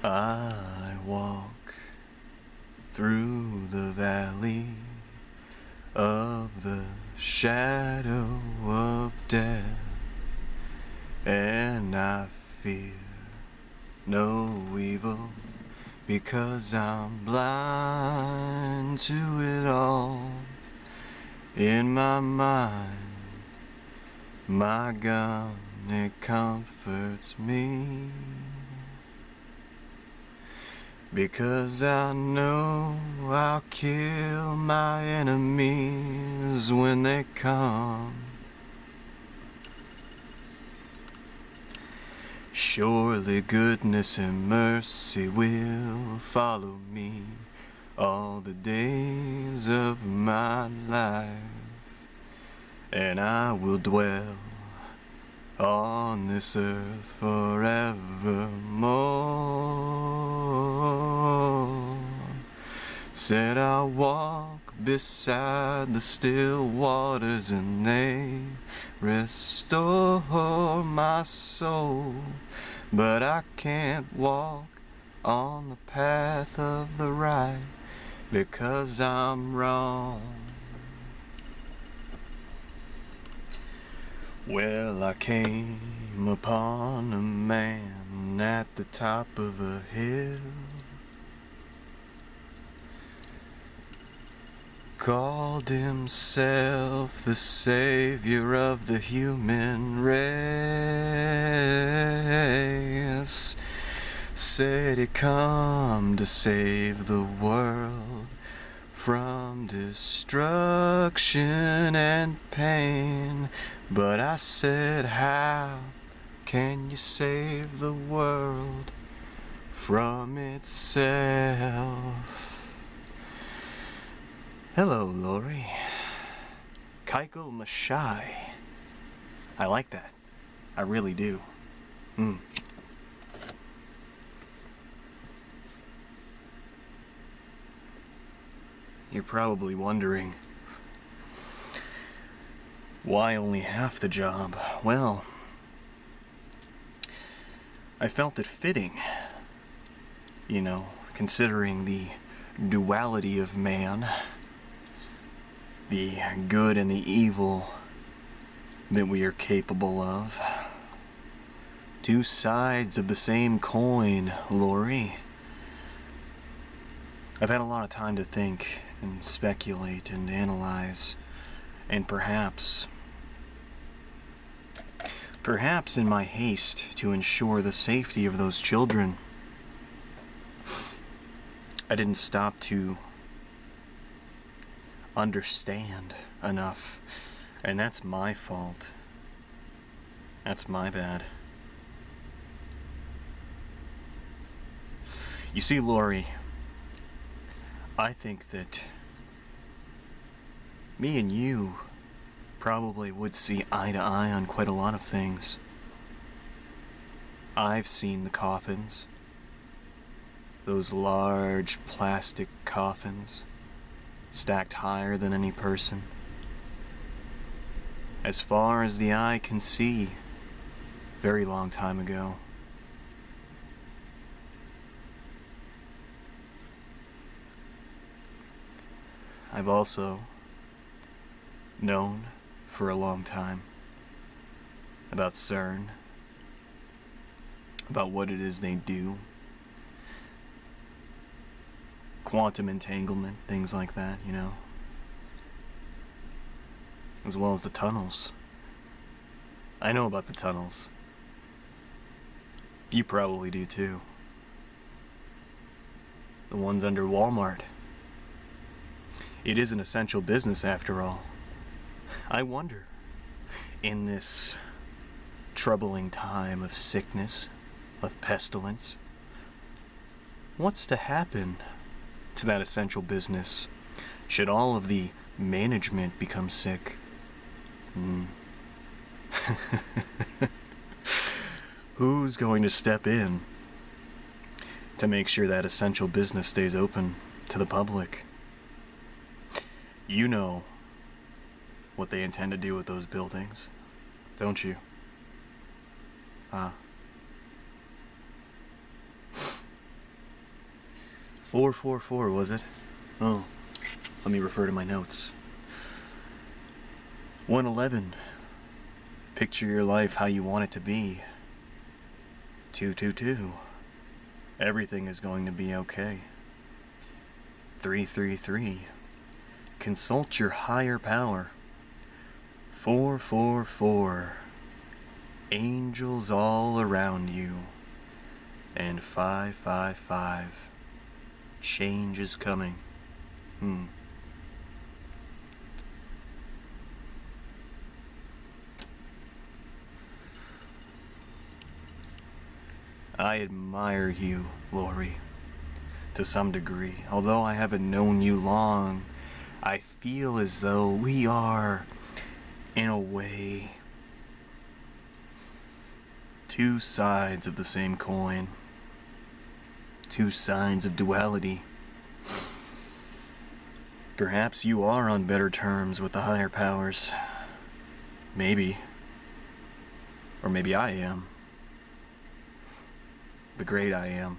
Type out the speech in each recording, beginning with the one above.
I walk through the valley of the shadow of death, and I fear no evil, because I'm blind to it all. In my mind, my gun, it comforts me, because I know I'll kill my enemies when they come. Surely goodness and mercy will follow me all the days of my life, and I will dwell on this earth forevermore. Said I'll walk beside the still waters, and they restore my soul. But I can't walk on the path of the right, because I'm wrong. Well, I came upon a man at the top of a hill, called himself the savior of the human race. Said he'd come to save the world from destruction and pain. But I said, how can you save the world from itself? Hello, Lori. Keikel Mashai. I like that. I really do. You're probably wondering, why only half the job? Well, I felt it fitting, considering the duality of man, the good and the evil that we are capable of. Two sides of the same coin, Lori. I've had a lot of time to think and speculate and analyze, and perhaps in my haste to ensure the safety of those children, I didn't stop to understand enough, and that's my fault. That's my bad. You see, Lori, I think that me and you probably would see eye to eye on quite a lot of things. I've seen the coffins. Those large plastic coffins, stacked higher than any person. As far as the eye can see, very long time ago. I've also known for a long time about CERN, about what it is they do, quantum entanglement, things like that, as well as the tunnels. I know about the tunnels. You probably do too. The ones under Walmart. It is an essential business after all. I wonder, in this troubling time of sickness, of pestilence, what's to happen to that essential business should all of the management become sick? Who's going to step in to make sure that essential business stays open to the public? You know what they intend to do with those buildings, don't you? 444, was it? Oh, let me refer to my notes. 111. Picture your life how you want it to be. 222. Everything is going to be okay. 333. Consult your higher power. 444. Angels all around you. And 555. Change is coming. I admire you, Lori, to some degree. Although I haven't known you long, I feel as though we are, in a way, two sides of the same coin. Two sides of duality. Perhaps you are on better terms with the higher powers. Maybe. Or maybe I am. The great I am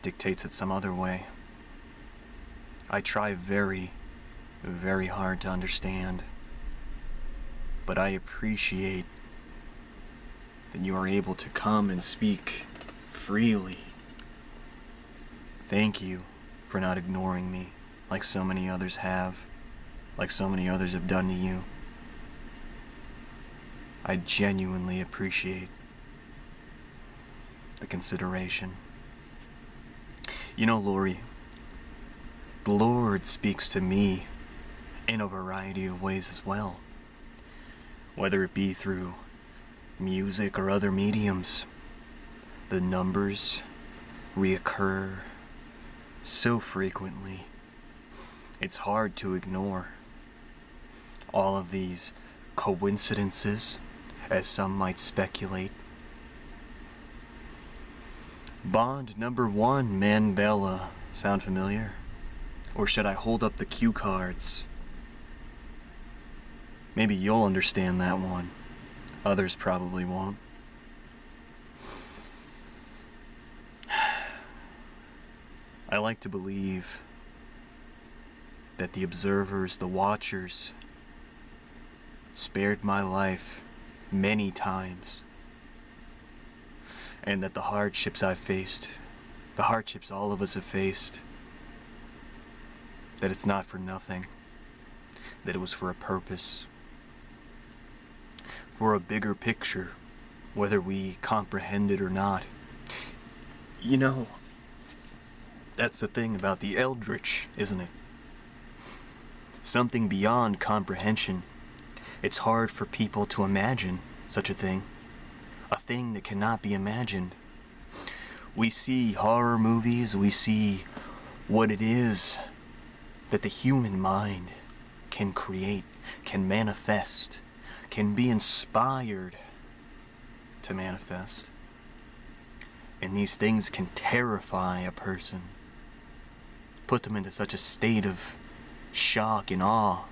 dictates it some other way. I try very, very hard to understand, but I appreciate that you are able to come and speak freely. Thank you for not ignoring me like so many others have, like so many others have done to you. I genuinely appreciate the consideration. You know, Lori, the Lord speaks to me in a variety of ways as well. Whether it be through music or other mediums, the numbers reoccur so frequently. It's hard to ignore all of these coincidences, as some might speculate. Bond number 1, Mandela. Sound familiar? Or should I hold up the cue cards? Maybe you'll understand that one. Others probably won't. I like to believe that the observers, the watchers, spared my life many times, and that the hardships I've faced, the hardships all of us have faced, that it's not for nothing, that it was for a purpose, for a bigger picture, whether we comprehend it or not. You know, that's the thing about the eldritch, isn't it? Something beyond comprehension. It's hard for people to imagine such a thing that cannot be imagined. We see horror movies, we see what it is that the human mind can create, can manifest, can be inspired to manifest. And these things can terrify a person, put them into such a state of shock and awe.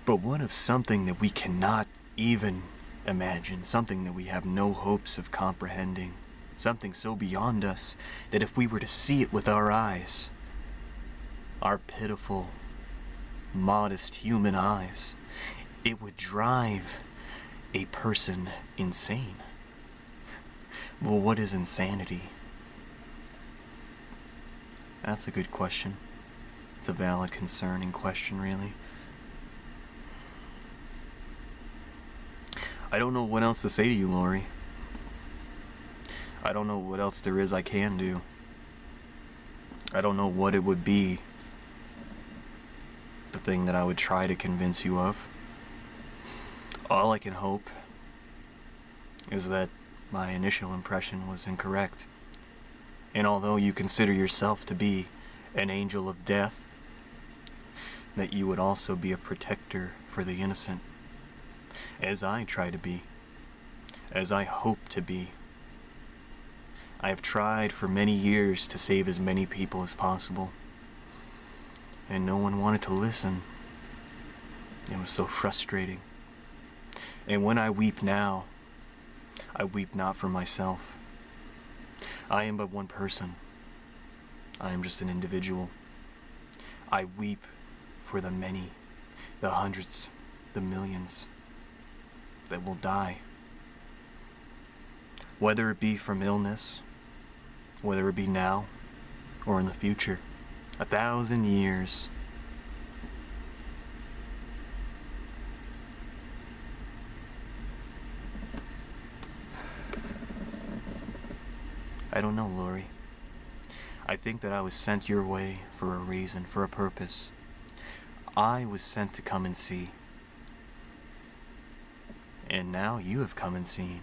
But what of something that we cannot even imagine, something that we have no hopes of comprehending, something so beyond us that if we were to see it with our eyes, our pitiful, modest human eyes, it would drive a person insane. Well, what is insanity? That's a good question. It's a valid, concerning question, really. I don't know what else to say to you, Lori. I don't know what else there is I can do. I don't know what it would be, the thing that I would try to convince you of. All I can hope is that my initial impression was incorrect. And although you consider yourself to be an angel of death, that you would also be a protector for the innocent, as I try to be, as I hope to be. I have tried for many years to save as many people as possible, and no one wanted to listen. It was so frustrating. And when I weep now, I weep not for myself. I am but one person. I am just an individual. I weep for the many, the hundreds, the millions that will die. Whether it be from illness, whether it be now or in the future, 1,000 years. I don't know, Lori. I think that I was sent your way for a reason, for a purpose. I was sent to come and see. And now you have come and seen.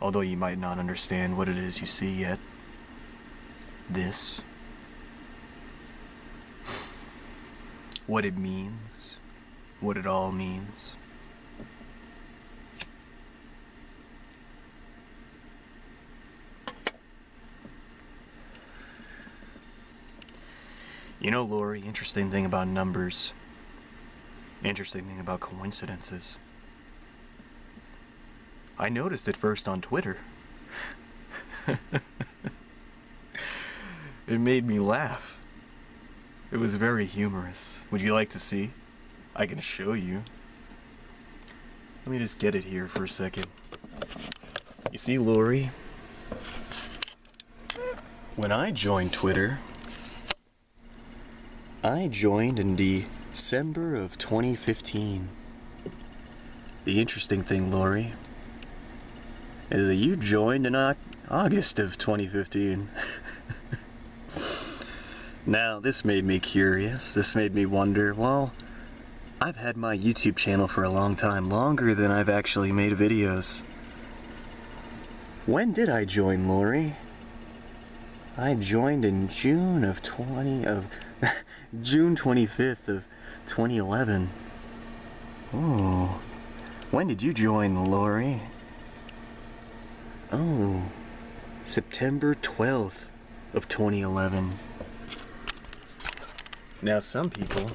Although you might not understand what it is you see yet. This. What it means. What it all means. You know, Lori, interesting thing about numbers. Interesting thing about coincidences. I noticed it first on Twitter. It made me laugh. It was very humorous. Would you like to see? I can show you. Let me just get it here for a second. You see, Lori, when I joined Twitter, I joined in December of 2015. The interesting thing, Lori, is that you joined in August of 2015. Now, this made me curious. This made me wonder, well, I've had my YouTube channel for a long time, longer than I've actually made videos. When did I join, Lori? I joined in June 25th of 2011. Oh, when did you join, Lori? Oh, September 12th of 2011. Now, some people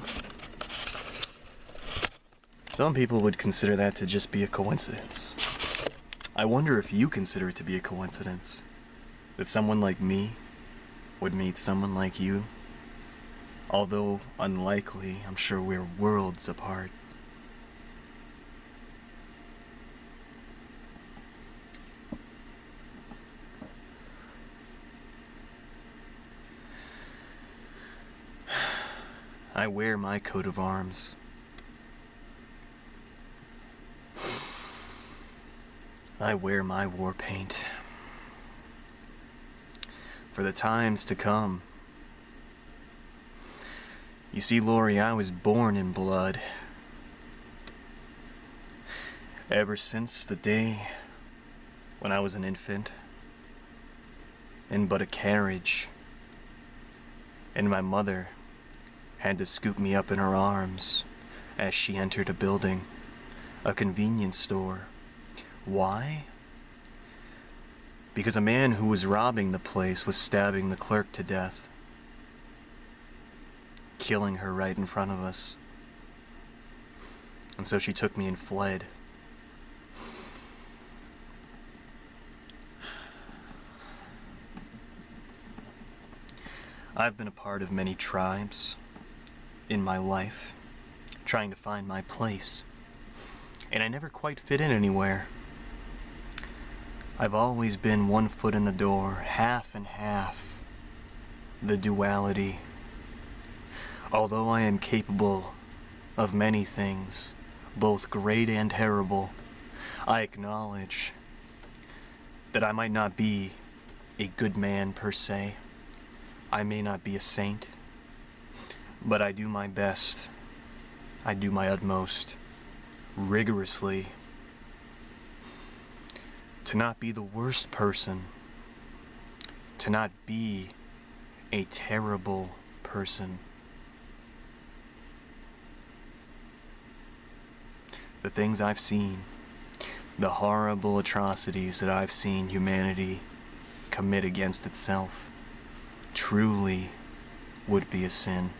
would consider that to just be a coincidence. I wonder if you consider it to be a coincidence that someone like me would meet someone like you. Although unlikely, I'm sure we're worlds apart. I wear my coat of arms. I wear my war paint. For the times to come. You see, Lori, I was born in blood. Ever since the day when I was an infant, in but a carriage, and my mother had to scoop me up in her arms as she entered a building, a convenience store. Why? Because a man who was robbing the place was stabbing the clerk to death, killing her right in front of us. And so she took me and fled. I've been a part of many tribes in my life, trying to find my place, and I never quite fit in anywhere. I've always been one foot in the door, half and half, the duality. Although I am capable of many things, both great and terrible, I acknowledge that I might not be a good man per se. I may not be a saint, but I do my best. I do my utmost, rigorously, to not be the worst person, to not be a terrible person. The things I've seen, the horrible atrocities that I've seen humanity commit against itself, truly would be a sin.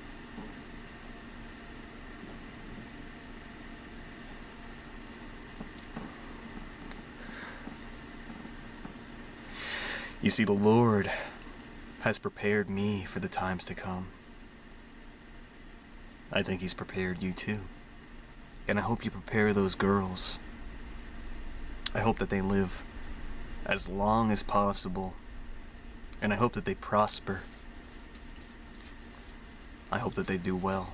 You see, the Lord has prepared me for the times to come. I think He's prepared you too. And I hope you prepare those girls. I hope that they live as long as possible. And I hope that they prosper. I hope that they do well.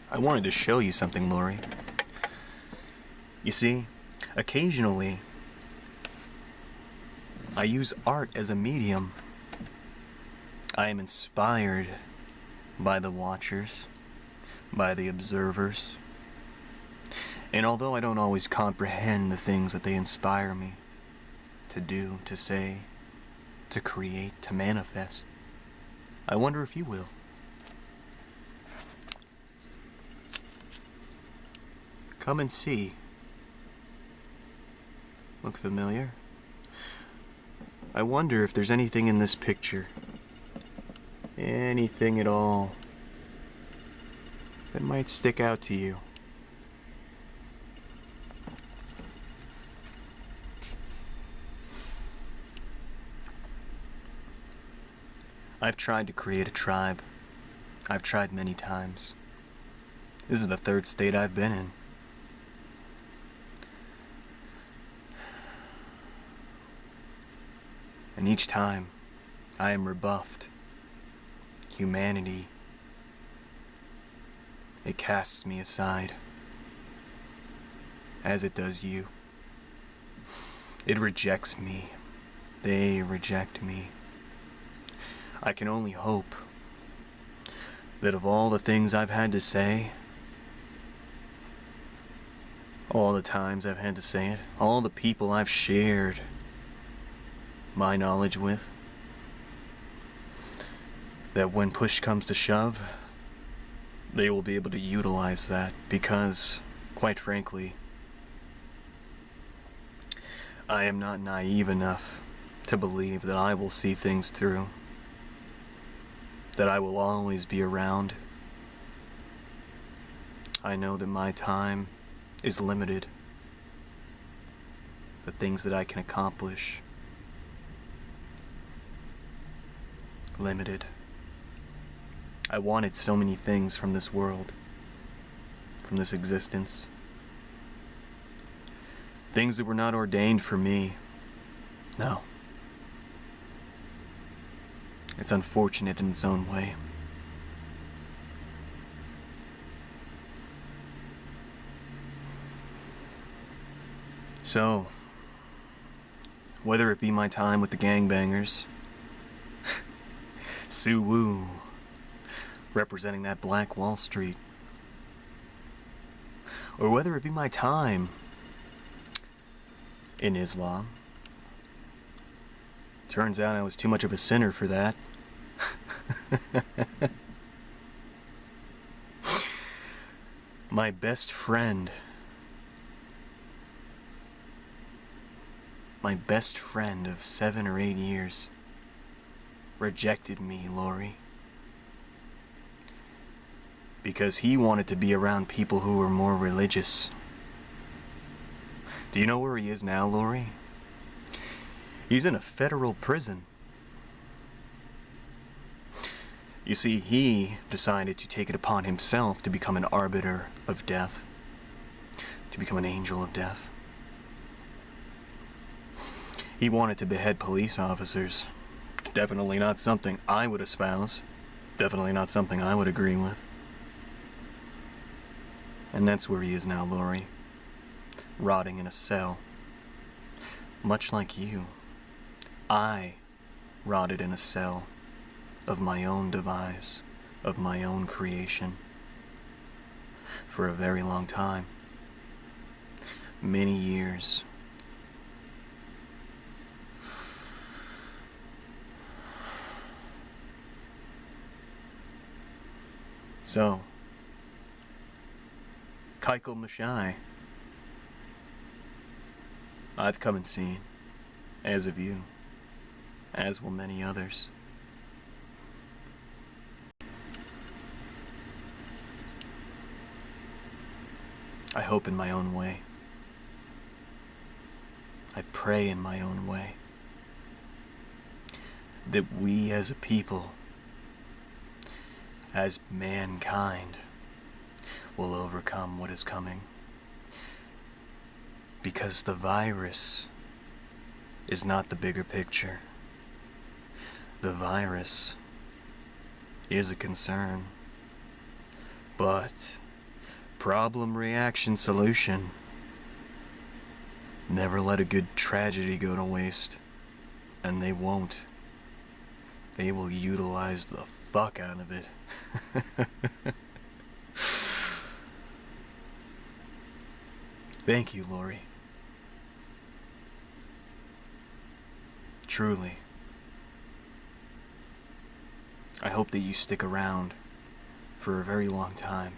I wanted to show you something, Lori. You see, occasionally, I use art as a medium. I am inspired by the watchers, by the observers. And although I don't always comprehend the things that they inspire me to do, to say, to create, to manifest, I wonder if you will. Come and see. Look familiar? I wonder if there's anything in this picture, anything at all, that might stick out to you. I've tried to create a tribe. I've tried many times. This is the third state I've been in. And each time, I am rebuffed. Humanity, it casts me aside, as it does you. It rejects me. They reject me. I can only hope that of all the things I've had to say, all the times I've had to say it, all the people I've shared my knowledge with, that when push comes to shove, they will be able to utilize that because, quite frankly, I am not naive enough to believe that I will see things through, that I will always be around. I know that my time is limited. The things that I can accomplish, limited. I wanted so many things from this world, from this existence. Things that were not ordained for me. No. It's unfortunate in its own way. So, whether it be my time with the gangbangers, Sue Woo, representing that Black Wall Street, or whether it be my time in Islam. Turns out I was too much of a sinner for that. My best friend of 7 or 8 years rejected me, Lori, because he wanted to be around people who were more religious. Do you know where he is now, Lori? He's in a federal prison. You see, he decided to take it upon himself to become an arbiter of death, to become an angel of death. He wanted to behead police officers. Definitely not something I would espouse. Definitely not something I would agree with. And that's where he is now, Lori. Rotting in a cell. Much like you, I rotted in a cell of my own devise, of my own creation, for a very long time. Many years. So, Keiko Mashai, I've come and seen, as have you, as will many others. I hope in my own way. I pray in my own way. That we as a people, as mankind, will overcome what is coming. Because the virus is not the bigger picture. The virus is a concern. But problem, reaction, solution. Never let a good tragedy go to waste. And they won't. They will utilize the fuck out of it. Thank you, Lori. Truly. I hope that you stick around for a very long time.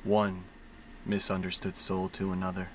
One misunderstood soul to another.